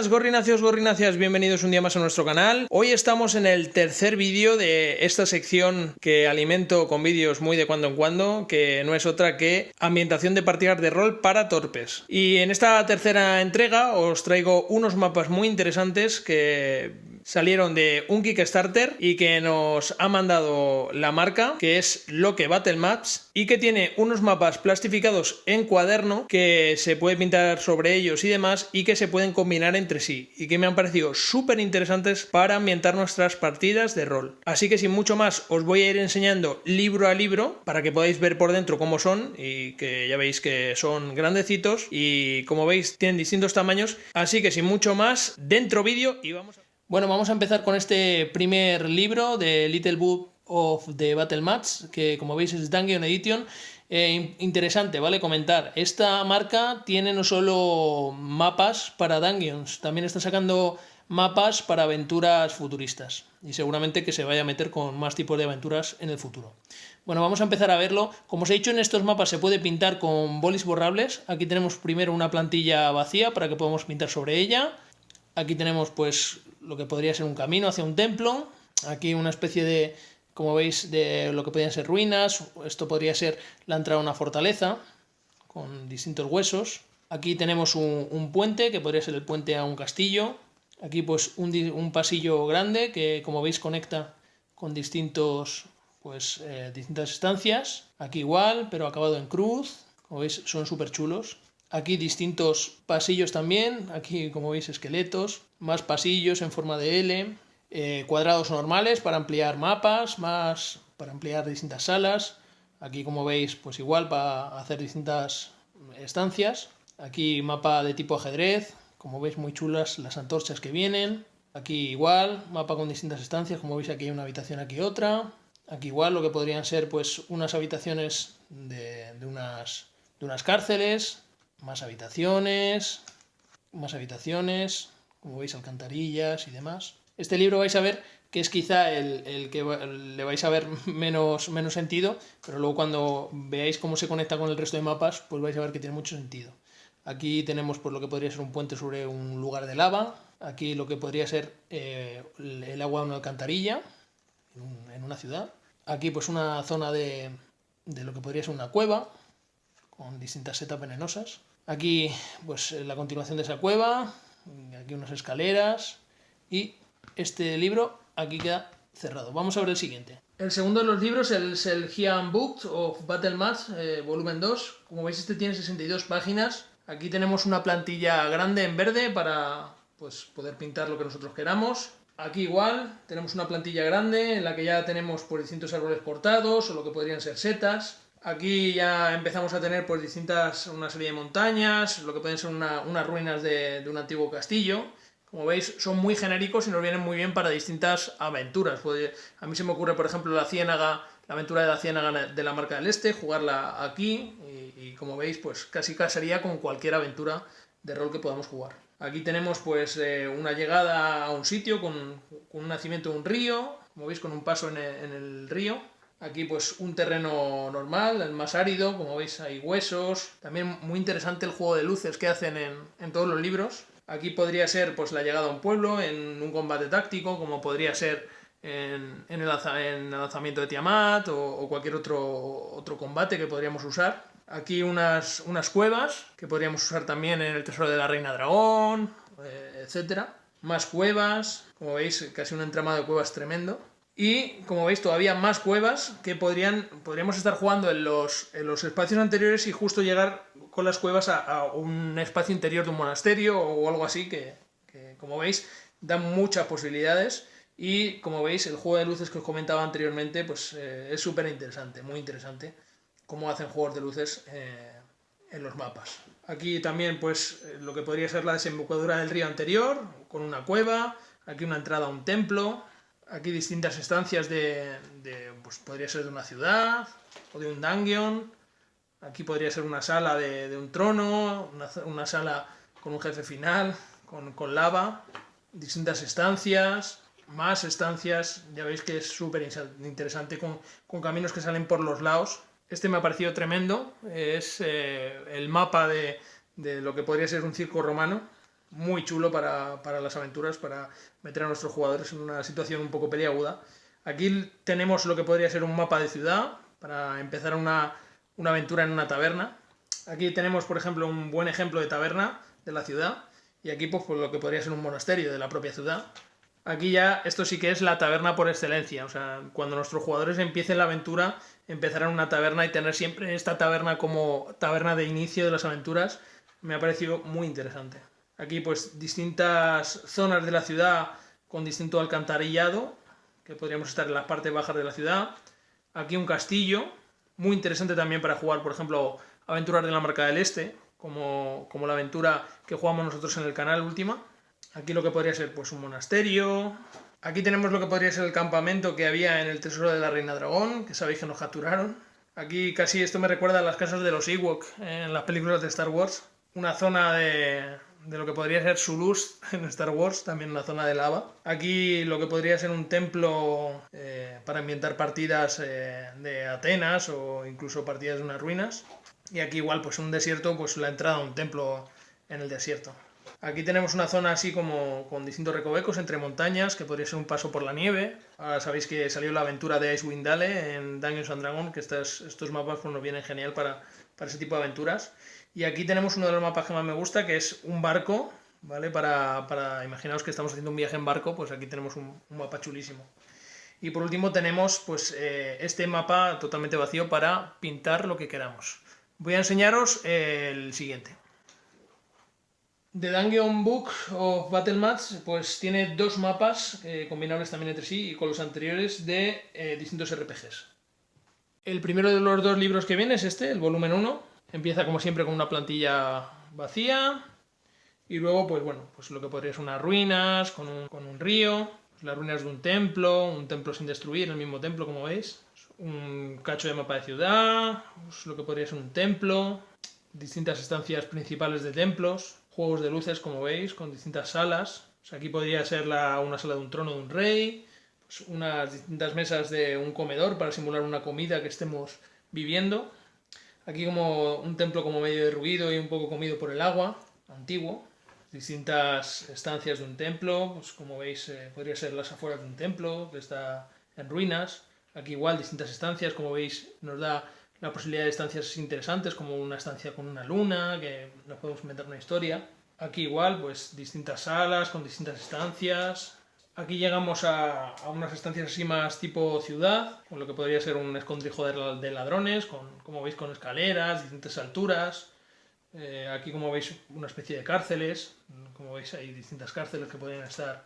buenas, gorrináceos, gorrináceas, bienvenidos un día más a nuestro canal. Hoy estamos en el tercer vídeo de esta sección que alimento con vídeos muy de cuando en cuando, que no es otra que ambientación de partidas de rol para torpes. Y en esta tercera entrega os traigo unos mapas muy interesantes que salieron de un Kickstarter y que nos ha mandado la marca, que es Loke Battle Maps, y que tiene unos mapas plastificados en cuaderno que se puede pintar sobre ellos y demás, y que se pueden combinar entre sí, y que me han parecido súper interesantes para ambientar nuestras partidas de rol. Así que sin mucho más os voy a ir enseñando libro a libro para que podáis ver por dentro cómo son, y que ya veis que son grandecitos y como veis tienen distintos tamaños. Así que sin mucho más, dentro vídeo y vamos a... Bueno, vamos a empezar con este primer libro de Little Book of the Battle Maps, que como veis es Dungeon Edition. Interesante, ¿vale? Comentar. Esta marca tiene no solo mapas para Dungeons, también está sacando mapas para aventuras futuristas. Y seguramente que se vaya a meter con más tipos de aventuras en el futuro. Bueno, vamos a empezar a verlo. Como os he dicho, en estos mapas se puede pintar con bolis borrables. Aquí tenemos primero una plantilla vacía para que podamos pintar sobre ella. Aquí tenemos pues lo que podría ser un camino hacia un templo. Aquí una especie de, como veis, de lo que podrían ser ruinas. Esto podría ser la entrada a una fortaleza con distintos huesos. Aquí tenemos un puente, que podría ser el puente a un castillo. Aquí pues un pasillo grande que, como veis, conecta con distintas estancias. Aquí igual, pero acabado en cruz. Como veis, son súper chulos. Aquí distintos pasillos también, aquí como veis esqueletos, más pasillos en forma de L, cuadrados normales para ampliar mapas, más para ampliar distintas salas. Aquí como veis pues igual para hacer distintas estancias. Aquí mapa de tipo ajedrez, como veis muy chulas las antorchas que vienen. Aquí igual, mapa con distintas estancias, como veis aquí hay una habitación, aquí otra. Aquí igual lo que podrían ser pues unas habitaciones de unas cárceles. Más habitaciones, como veis alcantarillas y demás. Este libro vais a ver que es quizá el que le vais a ver menos sentido, pero luego cuando veáis cómo se conecta con el resto de mapas, pues vais a ver que tiene mucho sentido. Aquí tenemos pues lo que podría ser un puente sobre un lugar de lava, aquí lo que podría ser el agua de una alcantarilla en una ciudad. Aquí pues una zona de lo que podría ser una cueva, con distintas setas venenosas. Aquí, pues la continuación de esa cueva, aquí unas escaleras, y este libro aquí queda cerrado. Vamos a ver el siguiente. El segundo de los libros es el Handbook of Battle Maps, volumen 2. Como veis, este tiene 62 páginas. Aquí tenemos una plantilla grande en verde para pues, poder pintar lo que nosotros queramos. Aquí igual, tenemos una plantilla grande en la que ya tenemos pues, distintos árboles cortados o lo que podrían ser setas. Aquí ya empezamos a tener pues una serie de montañas, lo que pueden ser unas ruinas de un antiguo castillo. Como veis, son muy genéricos y nos vienen muy bien para distintas aventuras. A mí se me ocurre, por ejemplo, la aventura de la ciénaga de la Marca del Este, jugarla aquí y como veis, pues casi casaría con cualquier aventura de rol que podamos jugar. Aquí tenemos pues una llegada a un sitio con un nacimiento de un río, como veis, con un paso en el río. Aquí pues un terreno normal, el más árido, como veis hay huesos. También muy interesante el juego de luces que hacen en todos los libros. Aquí podría ser pues la llegada a un pueblo en un combate táctico, como podría ser en el lanzamiento de Tiamat o cualquier otro combate que podríamos usar. Aquí unas cuevas que podríamos usar también en el Tesoro de la Reina Dragón, etc. Más cuevas, como veis casi un entramado de cuevas tremendo. Y como veis todavía más cuevas que podríamos estar jugando en los espacios anteriores y justo llegar con las cuevas a un espacio interior de un monasterio o algo así que como veis da muchas posibilidades. Y como veis el juego de luces que os comentaba anteriormente pues es súper interesante, muy interesante cómo hacen juegos de luces en los mapas. Aquí también pues lo que podría ser la desembocadura del río anterior con una cueva, aquí una entrada a un templo. Aquí distintas estancias pues podría ser de una ciudad o de un dungeon. Aquí podría ser una sala de un trono, una sala con un jefe final, con lava. Distintas estancias, más estancias. Ya veis que es súper interesante con caminos que salen por los lados. Este me ha parecido tremendo. Es el mapa de lo que podría ser un circo romano. muy chulo para las aventuras, para meter a nuestros jugadores en una situación un poco peliaguda. Aquí tenemos lo que podría ser un mapa de ciudad para empezar una aventura en una taberna. Aquí tenemos, por ejemplo, un buen ejemplo de taberna de la ciudad, y aquí pues lo que podría ser un monasterio de la propia ciudad. Aquí ya esto sí que es la taberna por excelencia, o sea, cuando nuestros jugadores empiecen la aventura, empezarán una taberna, y tener siempre esta taberna como taberna de inicio de las aventuras me ha parecido muy interesante. Aquí pues distintas zonas de la ciudad con distinto alcantarillado, que podríamos estar en las partes bajas de la ciudad. Aquí un castillo, muy interesante también para jugar, por ejemplo, aventuras de la Marca del Este, como la aventura que jugamos nosotros en el canal última. Aquí lo que podría ser pues un monasterio. Aquí tenemos lo que podría ser el campamento que había en el Tesoro de la Reina Dragón, que sabéis que nos capturaron. Aquí casi esto me recuerda a las casas de los Ewok en las películas de Star Wars. Una zona de lo que podría ser Zulus en Star Wars, también una zona de lava. Aquí lo que podría ser un templo para ambientar partidas de Atenas o incluso partidas de unas ruinas. Y aquí igual pues un desierto, pues la entrada a un templo en el desierto. Aquí tenemos una zona así como con distintos recovecos entre montañas, que podría ser un paso por la nieve. Ahora sabéis que salió la aventura de Icewind Dale en Dungeons and Dragons, que estos mapas pues, nos vienen genial para ese tipo de aventuras. Y aquí tenemos uno de los mapas que más me gusta, que es un barco, ¿vale? Imaginaos que estamos haciendo un viaje en barco, pues aquí tenemos un mapa chulísimo. Y por último tenemos pues este mapa totalmente vacío para pintar lo que queramos. Voy a enseñaros el siguiente. The Dungeon Book of Battle Maps pues tiene dos mapas combinables también entre sí y con los anteriores de distintos RPGs. El primero de los dos libros que viene es este, el volumen 1. Empieza como siempre con una plantilla vacía y luego pues bueno, pues lo que podría ser unas ruinas con un río, pues las ruinas de un templo sin destruir, el mismo templo como veis, un cacho de mapa de ciudad, pues lo que podría ser un templo, distintas estancias principales de templos, juegos de luces, como veis, con distintas salas. O sea, aquí podría ser una sala de un trono de un rey, pues unas distintas mesas de un comedor para simular una comida que estemos viviendo. Aquí como un templo como medio derruido y un poco comido por el agua, antiguo. Distintas estancias de un templo, pues como veis podría ser las afueras de un templo que está en ruinas. Aquí igual distintas estancias, como veis nos da la posibilidad de estancias interesantes, como una estancia con una luna, que nos podemos inventar una historia. Aquí igual, pues distintas salas con distintas estancias. Aquí llegamos a unas estancias así más tipo ciudad, con lo que podría ser un escondrijo de ladrones, como veis con escaleras, distintas alturas. Aquí como veis una especie de cárceles, como veis hay distintas cárceles que podrían estar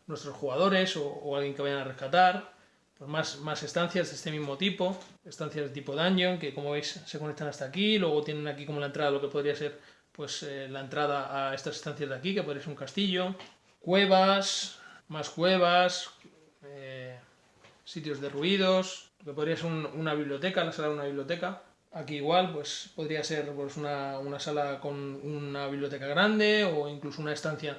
nuestros jugadores o alguien que vayan a rescatar. Pues más estancias de este mismo tipo, estancias de tipo dungeon, que como veis se conectan hasta aquí, luego tienen aquí como la entrada lo que podría ser pues la entrada a estas estancias de aquí, que podría ser un castillo, cuevas, más cuevas, sitios derruidos, lo que podría ser una biblioteca, la sala de una biblioteca. Aquí igual, pues podría ser pues, una sala con una biblioteca grande o incluso una estancia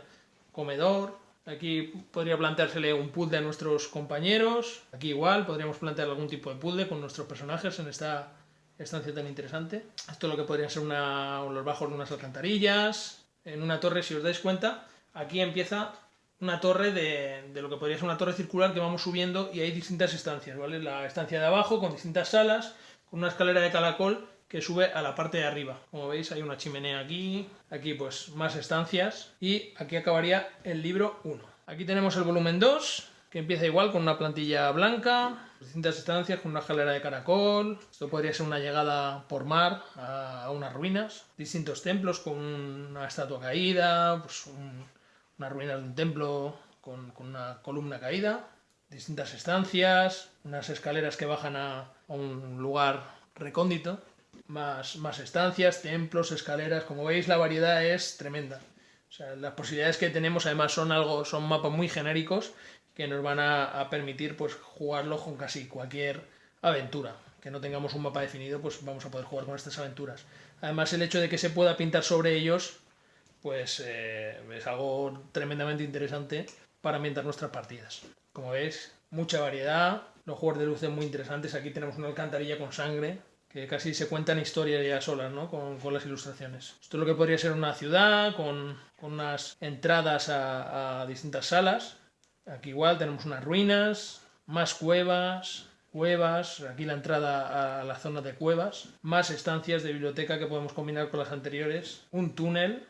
comedor. Aquí podría planteársele un puzzle a nuestros compañeros. Aquí igual podríamos plantear algún tipo de puzzle con nuestros personajes en esta estancia tan interesante. Esto es lo que podría ser los bajos de unas alcantarillas. En una torre, si os dais cuenta, aquí empieza una torre de lo que podría ser una torre circular que vamos subiendo y hay distintas estancias, ¿vale? La estancia de abajo con distintas salas, con una escalera de caracol que sube a la parte de arriba. Como veis hay una chimenea aquí pues más estancias y aquí acabaría el libro 1. Aquí tenemos el volumen 2, que empieza igual con una plantilla blanca, distintas estancias con una escalera de caracol. Esto podría ser una llegada por mar a unas ruinas, distintos templos con una estatua caída, pues unas ruinas de un templo con una columna caída, distintas estancias, unas escaleras que bajan a un lugar recóndito, más estancias, templos, escaleras. Como veis la variedad es tremenda. O sea, las posibilidades que tenemos además son mapas muy genéricos que nos van a permitir pues jugarlo con casi cualquier aventura. Que no tengamos un mapa definido, pues vamos a poder jugar con estas aventuras. Además el hecho de que se pueda pintar sobre ellos pues es algo tremendamente interesante para ambientar nuestras partidas. Como veis, mucha variedad, los juegos de luces muy interesantes. Aquí tenemos una alcantarilla con sangre, que casi se cuentan historias ya solas, ¿no? Con las ilustraciones. Esto es lo que podría ser una ciudad con unas entradas a distintas salas. Aquí igual tenemos unas ruinas, más cuevas, aquí la entrada a la zona de cuevas, más estancias de biblioteca que podemos combinar con las anteriores, un túnel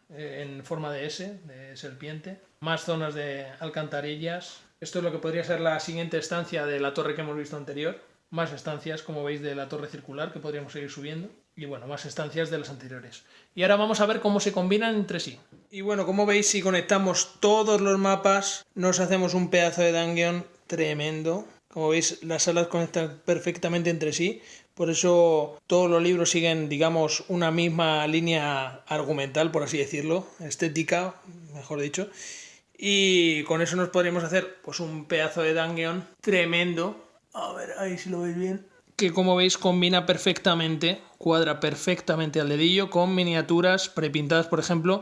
en forma de S, de serpiente, más zonas de alcantarillas. Esto es lo que podría ser la siguiente estancia de la torre que hemos visto anterior. Más estancias, como veis, de la torre circular que podríamos seguir subiendo. Y bueno, más estancias de las anteriores. Y ahora vamos a ver cómo se combinan entre sí. Y bueno, como veis, si conectamos todos los mapas, nos hacemos un pedazo de dungeon tremendo. Como veis, las salas conectan perfectamente entre sí. Por eso todos los libros siguen, digamos, una misma línea argumental, por así decirlo. Estética, mejor dicho. Y con eso nos podríamos hacer pues un pedazo de dungeon tremendo. A ver, ahí si lo veis bien. Que como veis combina perfectamente, cuadra perfectamente al dedillo con miniaturas prepintadas, por ejemplo,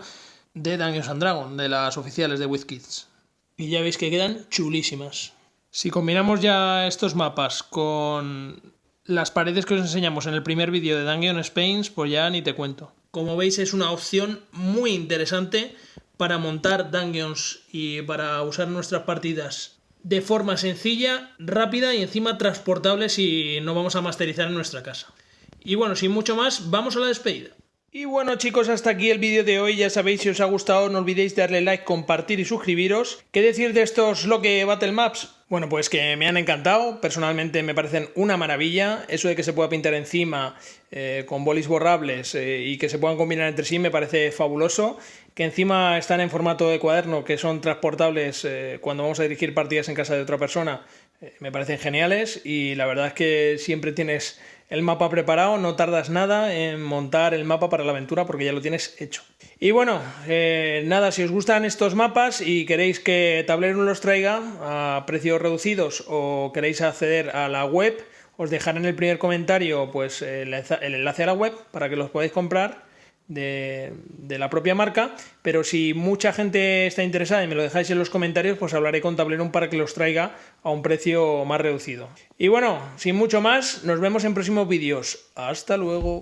de Dungeons and Dragons, de las oficiales de WizKids. Y ya veis que quedan chulísimas. Si combinamos ya estos mapas con las paredes que os enseñamos en el primer vídeo de Dungeon Spains, pues ya ni te cuento. Como veis es una opción muy interesante para montar dungeons y para usar nuestras partidas de forma sencilla, rápida y encima transportable si no vamos a masterizar en nuestra casa. Y bueno, sin mucho más, vamos a la despedida. Y bueno chicos, hasta aquí el vídeo de hoy. Ya sabéis, si os ha gustado no olvidéis darle like, compartir y suscribiros. ¿Qué decir de estos Loque Battle Maps? Bueno, pues que me han encantado, personalmente me parecen una maravilla. Eso de que se pueda pintar encima con bolis borrables y que se puedan combinar entre sí me parece fabuloso. Que encima están en formato de cuaderno, que son transportables cuando vamos a dirigir partidas en casa de otra persona, me parecen geniales. Y la verdad es que siempre tienes el mapa preparado, no tardas nada en montar el mapa para la aventura porque ya lo tienes hecho. Y bueno, nada, si os gustan estos mapas y queréis que Tablero los traiga a precios reducidos o queréis acceder a la web, os dejaré en el primer comentario pues el enlace a la web para que los podáis comprar de la propia marca, pero si mucha gente está interesada y me lo dejáis en los comentarios, pues hablaré con Tablerón para que los traiga a un precio más reducido. Y bueno, sin mucho más, nos vemos en próximos vídeos. ¡Hasta luego!